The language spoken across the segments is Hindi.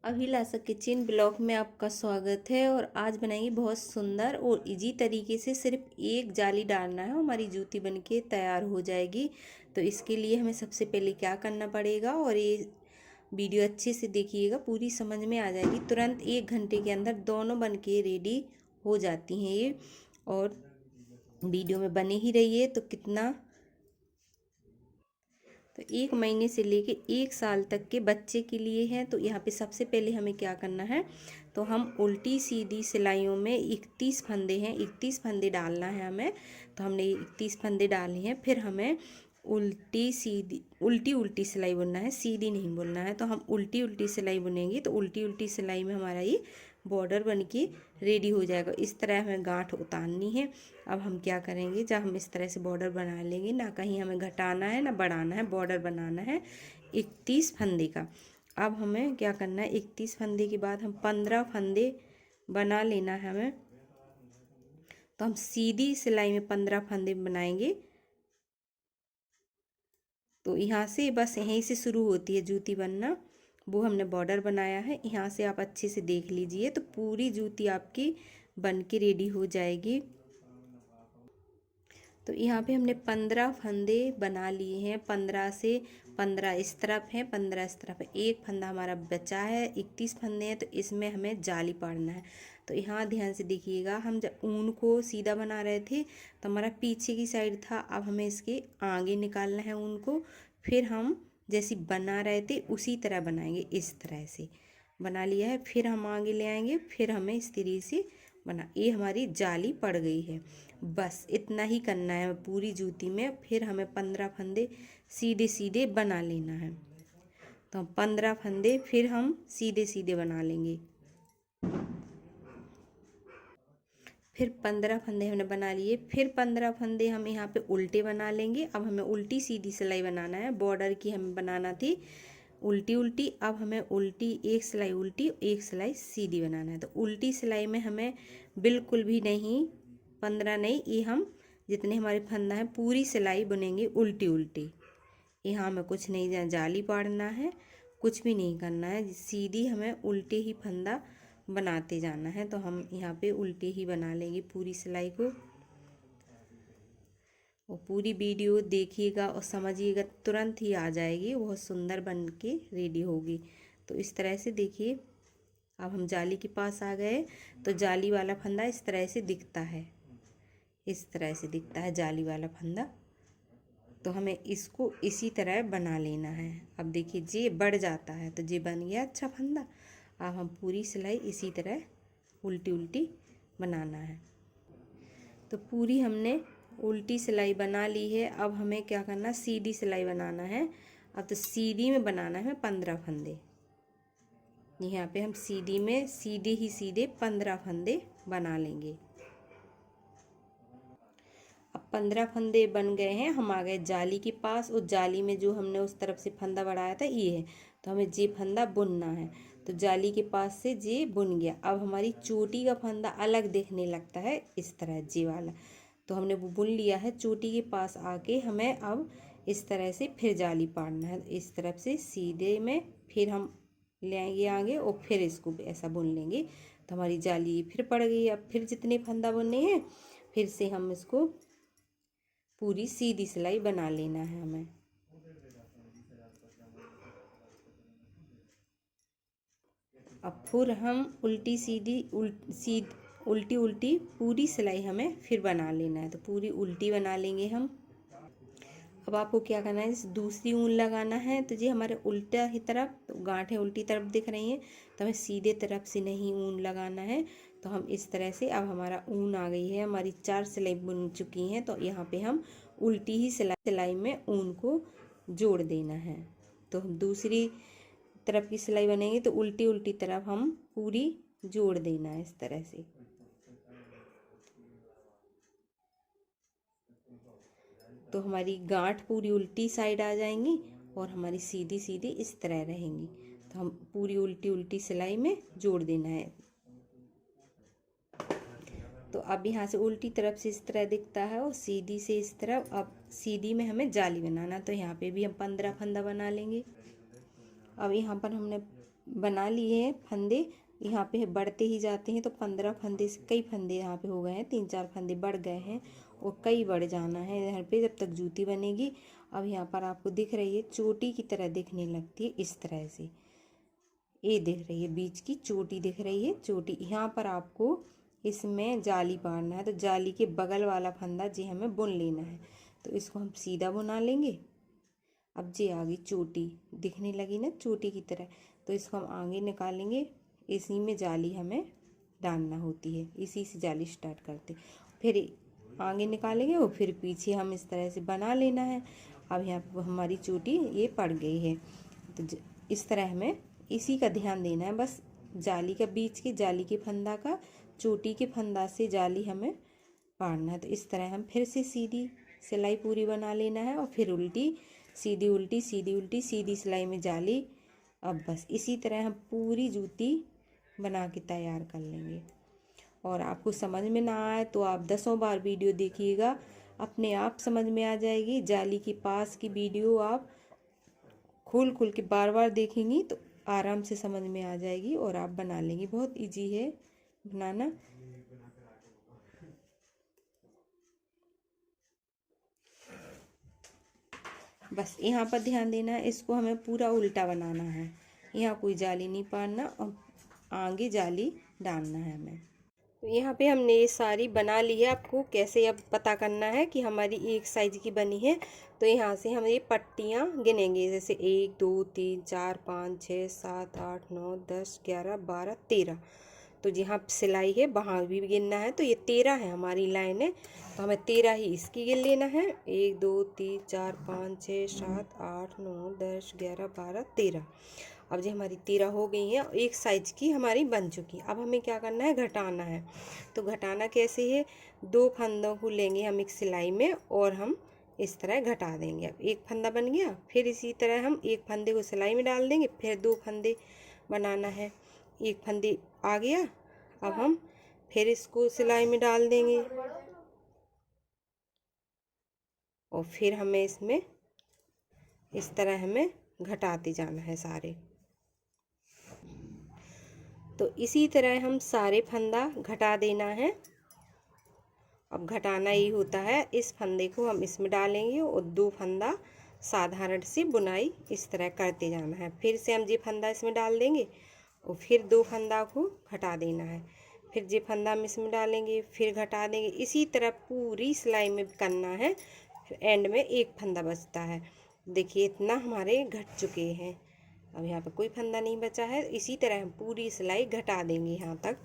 अभिलाषा किचन ब्लॉग में आपका स्वागत है। और आज बनाएंगे बहुत सुंदर और इजी तरीके से। सिर्फ एक जाली डालना है, हमारी जूती बनके तैयार हो जाएगी। तो इसके लिए हमें सबसे पहले क्या करना पड़ेगा, और ये वीडियो अच्छे से देखिएगा, पूरी समझ में आ जाएगी। तुरंत 1 घंटे के अंदर दोनों बनके रेडी हो जाती हैं ये। और वीडियो में बने ही रहिए। तो 1 महीने से लेके 1 साल तक के बच्चे के लिए है। तो यहाँ पे सबसे पहले हमें क्या करना है, तो हम उल्टी सीधी सिलाइयों में 31 फंदे हैं, 31 फंदे डालना है हमें। तो हमने 31 फंदे डाले हैं। फिर हमें उल्टी सीधी उल्टी उल्टी सिलाई बुनना है, सीधी नहीं बुनना है। तो हम उल्टी उल्टी सिलाई बुनेंगे। तो उल्टी उल्टी सिलाई में हमारा ये बॉर्डर बन के रेडी हो जाएगा। इस तरह हमें गांठ उतारनी है। अब हम क्या करेंगे, जब हम इस तरह से बॉर्डर बना लेंगे, ना कहीं हमें घटाना है ना बढ़ाना है, बॉर्डर बनाना है 31 फंदे का। अब हमें क्या करना है, 31 फंदे के बाद हम 15 फंदे बना लेना है हमें। तो हम सीधी सिलाई में 15 फंदे बनाएंगे। तो यहाँ से बस यहीं से शुरू होती है जूती बनना। वो हमने बॉर्डर बनाया है, यहाँ से आप अच्छे से देख लीजिए। तो पूरी जूती आपकी बन के रेडी हो जाएगी। तो यहाँ पे हमने 15 फंदे बना लिए हैं। 15 से 15 इस तरफ है, 15 इस तरफ है। एक फंदा हमारा बचा है, 31 फंदे हैं। तो इसमें हमें जाली पाड़ना है। तो यहाँ ध्यान से देखिएगा, हम जब ऊन को सीधा बना रहे थे तो हमारा पीछे की साइड था। अब हमें इसके आगे निकालना है ऊन को। फिर हम जैसे बना रहे थे उसी तरह बनाएंगे। इस तरह से बना लिया है, फिर हम आगे ले आएंगे। फिर हमें इस तरीके से बना, ये हमारी जाली पड़ गई है। बस इतना ही करना है पूरी जूती में। फिर हमें 15 फंदे सीधे सीधे बना लेना है। तो हम 15 फंदे फिर हम सीधे सीधे बना लेंगे। फिर 15 फंदे हमने बना लिए। फिर 15 फंदे हम यहाँ पे उल्टे बना लेंगे। अब हमें उल्टी सीधी सिलाई बनाना है। बॉर्डर की हमें बनाना थी उल्टी उल्टी। अब हमें उल्टी एक सिलाई उल्टी, एक सिलाई सीधी बनाना है। तो उल्टी सिलाई में हमें बिल्कुल भी नहीं, 15 नहीं, ये हम जितने हमारे फंदा है पूरी सिलाई बुनेंगे उल्टी उल्टी। यहाँ हमें कुछ नहीं जाली पाड़ना है, कुछ भी नहीं करना है। सीधी हमें उल्टे ही फंदा बनाते जाना है। तो हम यहाँ पे उल्टे ही बना लेंगे पूरी सिलाई को। और पूरी वीडियो देखिएगा और समझिएगा, तुरंत ही आ जाएगी, बहुत सुंदर बन के रेडी होगी। तो इस तरह से देखिए, अब हम जाली के पास आ गए। तो जाली वाला फंदा इस तरह से दिखता है, इस तरह से दिखता है जाली वाला फंदा। तो हमें इसको इसी तरह बना लेना है। अब देखिए जे बढ़ जाता है, तो जे बन गया अच्छा फंदा। अब हम पूरी सिलाई इसी तरह उल्टी उल्टी बनाना है। तो पूरी हमने उल्टी सिलाई बना ली है। अब हमें क्या करना, सीधी सिलाई बनाना है। अब तो सीधी में बनाना है 15 फंदे। यहाँ पे हम सीधी में सीधे ही सीधे 15 फंदे बना लेंगे। अब 15 फंदे बन गए हैं। हम आ गए जाली के पास। उस जाली में जो हमने उस तरफ से फंदा बढ़ाया था ये है। तो हमें जे फंदा बुनना है। तो जाली के पास से जे बुन गया। अब हमारी चोटी का फंदा अलग देखने लगता है, इस तरह जे वाला। तो हमने वो बुन लिया है। चोटी के पास आके हमें अब इस तरह से फिर जाली पाड़ना है। इस तरफ से सीधे में फिर हम ले आएंगे आगे, और फिर इसको ऐसा बुन लेंगे। तो हमारी जाली फिर पड़ गई। अब फिर जितने फंदा बुनने हैं, फिर से हम इसको पूरी सीधी सिलाई बना लेना है हमें। अब फिर हम उल्टी सीधी उल्टी उल्टी पूरी सिलाई हमें फिर बना लेना है। तो पूरी उल्टी बना लेंगे हम। अब आपको क्या करना है, जैसे दूसरी ऊन लगाना है। तो जी हमारे उल्टा ही तरफ तो गांठें उल्टी तरफ दिख रही हैं, तो हमें सीधे तरफ से नहीं ऊन लगाना है। तो हम इस तरह से, अब हमारा ऊन आ गई है, हमारी 4 सिलाई बुन चुकी हैं। तो यहाँ पे हम उल्टी ही सिलाई में ऊन को जोड़ देना है। तो हम दूसरी तरफ की सिलाई बनेंगे तो उल्टी उल्टी तरफ हम पूरी जोड़ देना है इस तरह से। तो हमारी गांठ पूरी उल्टी साइड आ जाएंगी और हमारी सीधी सीधी इस तरह रहेंगी। तो हम पूरी उल्टी उल्टी सिलाई में जोड़ देना है। तो अब यहाँ से उल्टी तरफ से इस तरह दिखता है और सीधी से इस तरफ। अब सीधी में हमें जाली बनाना, तो यहाँ पे भी हम 15 फंदा बना लेंगे। अब यहाँ पर हमने बना लिए हैं फंदे, यहाँ पे बढ़ते ही जाते हैं। तो 15 फंदे से कई फंदे यहाँ पे हो गए हैं, 3-4 फंदे बढ़ गए हैं और कई बढ़ जाना है यहाँ पे जब तक जूती बनेगी। अब यहाँ पर आपको दिख रही है चोटी की तरह दिखने लगती है इस तरह से, ये दिख रही है बीच की चोटी दिख रही है। चोटी यहाँ पर आपको इसमें जाली पाड़ना है, तो जाली के बगल वाला फंदा जी हमें बुन लेना है। तो इसको हम सीधा बुना लेंगे। अब जी आगे चोटी दिखने लगी ना चोटी की तरह, तो इसको हम आगे निकालेंगे। इसी में जाली हमें डालना होती है, इसी से जाली स्टार्ट करते, फिर आगे निकालेंगे और फिर पीछे हम इस तरह से बना लेना है। अब यहाँ पर हमारी चोटी ये पड़ गई है। तो इस तरह हमें इसी का ध्यान देना है, बस जाली का बीच के जाली के फंदा का चोटी के फंदा से जाली हमें पाड़ना है। तो इस तरह हम फिर से सीधी सिलाई पूरी बना लेना है और फिर उल्टी सीधी उल्टी सीधी उल्टी सीधी सिलाई में जाली। अब बस इसी तरह हम पूरी जूती बना के तैयार कर लेंगे। और आपको समझ में ना आए तो आप 10 बार वीडियो देखिएगा, अपने आप समझ में आ जाएगी। जाली के पास की वीडियो आप खोल खोल के बार बार देखेंगी तो आराम से समझ में आ जाएगी और आप बना लेंगी। बहुत इजी है बनाना। बस यहाँ पर ध्यान देना है, इसको हमें पूरा उल्टा बनाना है, यहाँ कोई जाली नहीं पाड़ना और आगे जाली डालना है हमें। तो यहाँ पे हमने ये सारी बना ली है। आपको कैसे अब पता करना है कि हमारी एक साइज की बनी है, तो यहाँ से हम ये पट्टियाँ गिनेंगे, जैसे 1 2 3 4 5 6 7 8 9 10 11 12 13। तो जहाँ सिलाई है वहाँ भी गिनना है, तो ये 13 है हमारी लाइन है, तो हमें 13 ही इसकी गिन लेना है। 1 2 3 4 5 6 7 8 9 10 11 12 13। अब जो हमारी 13 हो गई हैं, एक साइज की हमारी बन चुकी। अब हमें क्या करना है, घटाना है। तो घटाना कैसे है, 2 फंदों को लेंगे हम एक सिलाई में और हम इस तरह घटा देंगे। अब एक फंदा बन गया, फिर इसी तरह हम एक फंदे को सिलाई में डाल देंगे, फिर 2 फंदे बनाना है। एक फंदे आ गया, अब हम फिर इसको सिलाई में डाल देंगे और फिर हमें इसमें इस तरह हमें घटाते जाना है सारे। तो इसी तरह हम सारे फंदा घटा देना है। अब घटाना ही होता है, इस फंदे को हम इसमें डालेंगे और 2 फंदा साधारण से बुनाई इस तरह करते जाना है। फिर से हम ये फंदा इसमें डाल देंगे और फिर 2 फंदा को घटा देना है, फिर ये फंदा हम इसमें डालेंगे, फिर घटा देंगे। इसी तरह पूरी सिलाई में करना है। फिर एंड में एक फंदा बचता है। देखिए इतना हमारे घट चुके हैं, अब यहाँ पर कोई फंदा नहीं बचा है। इसी तरह हम पूरी सिलाई घटा देंगे यहाँ तक।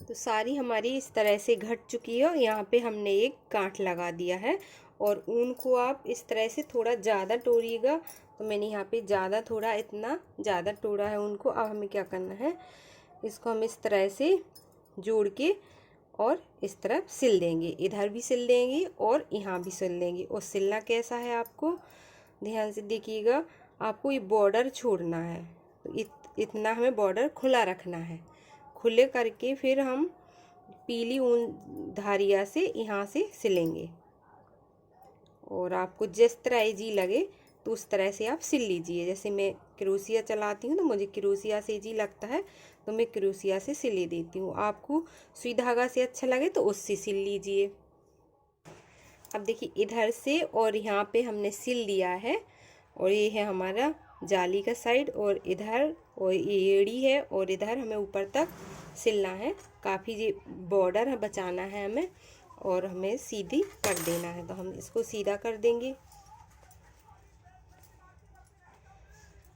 तो सारी हमारी इस तरह से घट चुकी है। यहाँ पे हमने एक गांठ लगा दिया है और ऊन को आप इस तरह से थोड़ा ज़्यादा तोड़िएगा। तो मैंने यहाँ पे ज़्यादा थोड़ा इतना ज़्यादा तोड़ा है ऊन को। अब हमें क्या करना है, इसको हम इस तरह से जोड़ के और इस तरफ सिल देंगे, इधर भी सिल देंगे और यहाँ भी सिल देंगे। और सिलना कैसा है आपको ध्यान से देखिएगा, आपको ये बॉर्डर छोड़ना है। तो इतना हमें बॉर्डर खुला रखना है। खुले करके फिर हम पीली ऊन धारिया से यहाँ से सिलेंगे और आपको जिस तरह इजी लगे तो उस तरह से आप सिल लीजिए। जैसे मैं क्रोशिया चलाती हूँ तो मुझे क्रोशिया से इजी लगता है तो मैं क्रोशिया से सिल देती हूँ। आपको सुई धागा से अच्छा लगे तो उससे सिल लीजिए। अब देखिए इधर से और यहाँ पे हमने सिल दिया है और ये है हमारा जाली का साइड और इधर और ये एड़ी है और इधर हमें ऊपर तक सिलना है। काफ़ी ये बॉर्डर है बचाना है हमें और हमें सीधी कर देना है। तो हम इसको सीधा कर देंगे।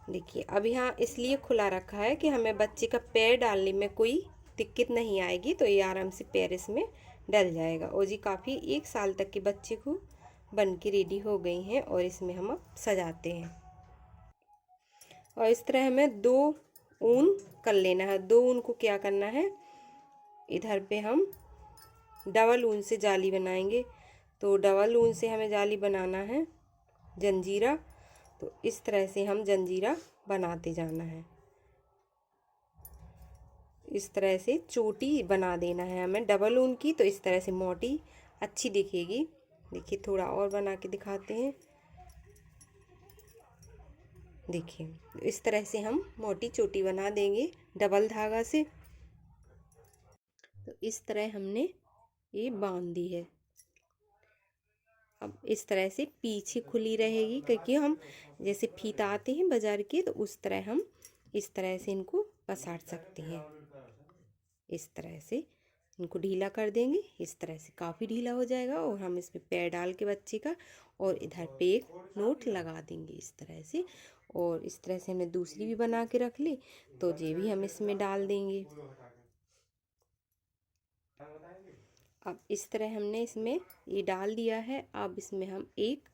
देखिए अब यहाँ इसलिए खुला रखा है कि हमें बच्चे का पैर डालने में कोई दिक्कत नहीं आएगी, तो ये आराम से पैर इसमें डल जाएगा। और जी काफ़ी 1 साल तक के बच्चे को बन के रेडी हो गई हैं और इसमें हम अब सजाते हैं। और इस तरह हमें 2 ऊन कर लेना है। 2 ऊन को क्या करना है, इधर पे हम डबल ऊन से जाली बनाएंगे। तो डबल ऊन से हमें जाली बनाना है जंजीरा। तो इस तरह से हम जंजीरा बनाते जाना है। इस तरह से चोटी बना देना है हमें डबल ऊन की, तो इस तरह से मोटी अच्छी दिखेगी। देखिए थोड़ा और बना के दिखाते हैं। देखिए इस तरह से हम मोटी चोटी बना देंगे डबल धागा से। तो इस तरह हमने ये बांध दी है। अब इस तरह से पीछे खुली रहेगी, क्योंकि हम जैसे फीता आते हैं बाजार के, तो उस तरह हम इस तरह से इनको पसार सकते हैं। इस तरह से इनको ढीला कर देंगे, इस तरह से काफ़ी ढीला हो जाएगा। और हम इसमें पैर डाल के बच्चे का, और इधर पे एक नोट लगा देंगे इस तरह से। और इस तरह से हमने दूसरी भी बना के रख ली, तो ये भी हम इसमें डाल देंगे। अब इस तरह हमने इसमें ये डाल दिया है। अब इसमें हम एक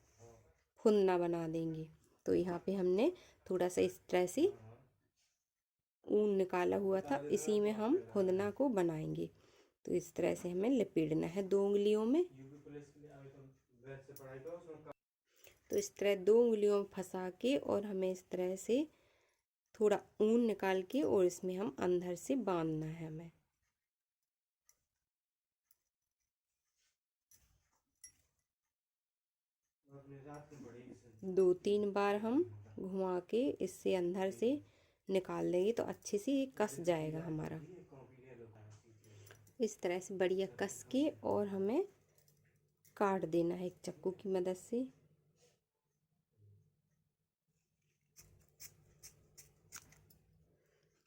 फुंदना बना देंगे। तो यहाँ पे हमने थोड़ा सा इस तरह से ऊन निकाला हुआ था, इसी में हम फुंदना को बनाएंगे। तो इस तरह से हमें लपेटना है 2 उंगलियों में। तो इस तरह 2 उंगलियों में फंसा के, और हमें इस तरह से थोड़ा ऊन निकाल के, और इसमें हम अंदर से बांधना है हमें। दो तीन बार हम घुमा के इससे अंदर से निकाल देंगे, तो अच्छे से ये कस जाएगा हमारा। इस तरह से बढ़िया कस के, और हमें काट देना है एक चाकू की मदद से।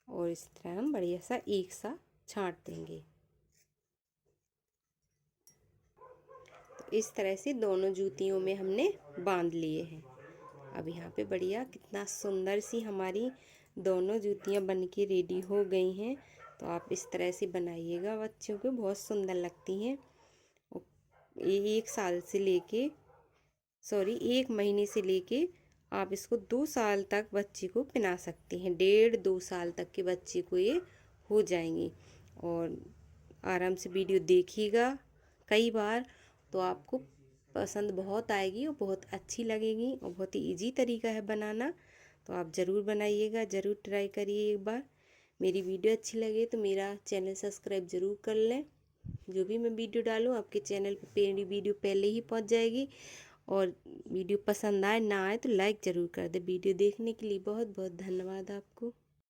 और इस तरह हम बढ़िया सा एक सा छांट देंगे। तो इस तरह से दोनों जूतियों में हमने बांध लिए हैं। अब यहाँ पे बढ़िया कितना सुंदर सी हमारी दोनों जूतियाँ बन के रेडी हो गई हैं। तो आप इस तरह से बनाइएगा, बच्चों को बहुत सुंदर लगती हैं। एक साल से लेके एक महीने से लेके आप इसको 2 साल तक बच्चे को पहना सकते हैं। 1.5-2 साल तक के बच्चे को ये हो जाएंगी। और आराम से वीडियो देखिएगा कई बार, तो आपको पसंद बहुत आएगी और बहुत अच्छी लगेगी, और बहुत ही इजी तरीका है बनाना। तो आप ज़रूर बनाइएगा, ज़रूर ट्राई करिए एक बार। मेरी वीडियो अच्छी लगे तो मेरा चैनल सब्सक्राइब ज़रूर कर लें। जो भी मैं वीडियो डालूँ आपके चैनल पे मेरी वीडियो पहले ही पहुंच जाएगी। और वीडियो पसंद आए ना आए तो लाइक ज़रूर कर दे। वीडियो देखने के लिए बहुत बहुत धन्यवाद आपको।